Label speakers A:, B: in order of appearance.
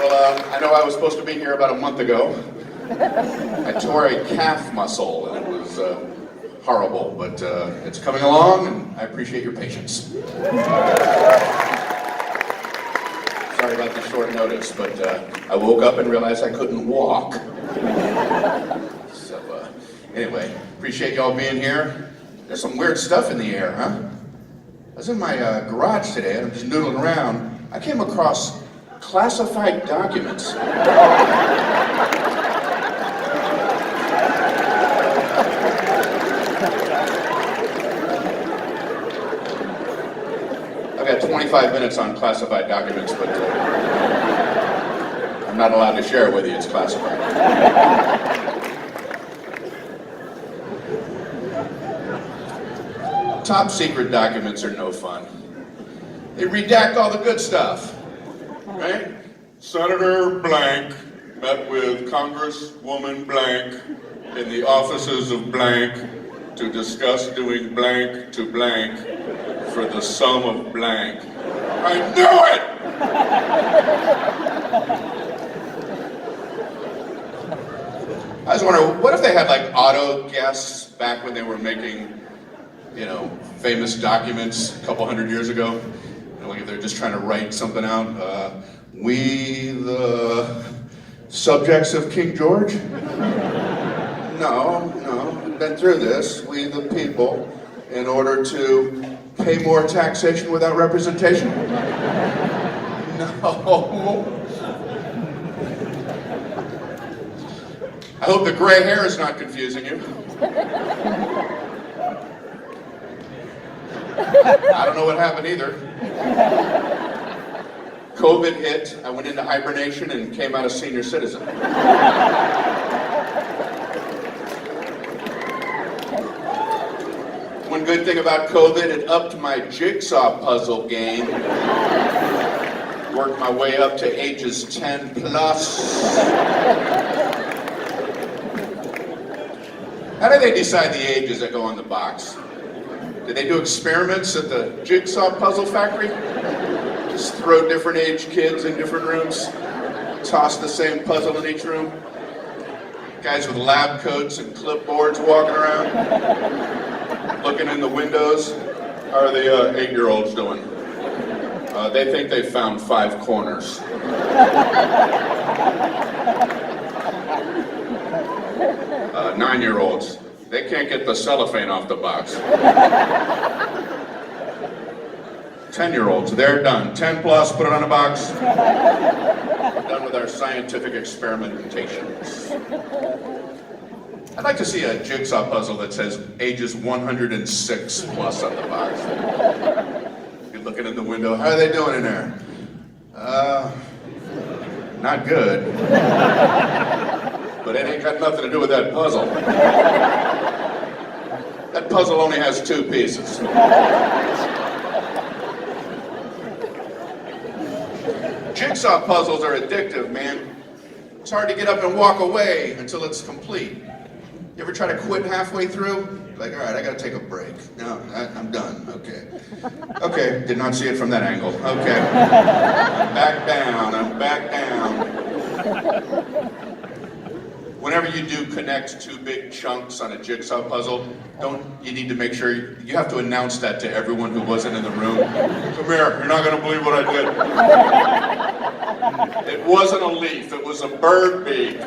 A: Well, I know I was supposed to be here about a month ago. I tore a calf muscle, and it was horrible, but it's coming along, and I appreciate your patience. Sorry about the short notice, but I woke up and realized I couldn't walk. So, anyway, appreciate y'all being here. There's some weird stuff in the air, huh? I was in my garage today, and I'm just noodling around. I came across classified documents. I've got 25 minutes on classified documents, but I'm not allowed to share it with you. It's classified. Top secret documents are no fun. They redact all the good stuff, right? Senator blank met with Congresswoman blank in the offices of blank to discuss doing blank to blank for the sum of blank. I knew it! I was wondering, what if they had like auto guests back when they were making, you know, famous documents a couple hundred years ago? You know, like if they're just trying to write something out. We the subjects of King George? No, been through this. We the people, in order to pay more taxation without representation? No. I hope the gray hair is not confusing you. I don't know what happened either. COVID hit, I went into hibernation and came out a senior citizen. One good thing about COVID, it upped my jigsaw puzzle game. Worked my way up to ages 10 plus. How do they decide the ages that go on the box? Did they do experiments at the Jigsaw puzzle factory? Just throw different age kids in different rooms, toss the same puzzle in each room. Guys with lab coats and clipboards walking around, looking in the windows. How are the 8-year-olds doing? They think they found 5 corners. 9-year-olds, they can't get the cellophane off the box. 10-year-olds, they're done. 10 plus, put it on a box. Done with our scientific experimentations. I'd like to see a jigsaw puzzle that says ages 106 plus on the box. You're looking in the window, how are they doing in there? Not good. But it ain't got nothing to do with that puzzle. That puzzle only has 2 pieces. Jigsaw puzzles are addictive, man. It's hard to get up and walk away until it's complete. You ever try to quit halfway through? Like, all right, I gotta take a break. No, I'm done, okay. Okay, did not see it from that angle. Okay. I'm back down. Whenever you do connect 2 big chunks on a jigsaw puzzle, you need to make sure, you have to announce that to everyone who wasn't in the room. Come here, you're not gonna believe what I did. It wasn't a leaf, it was a bird beak.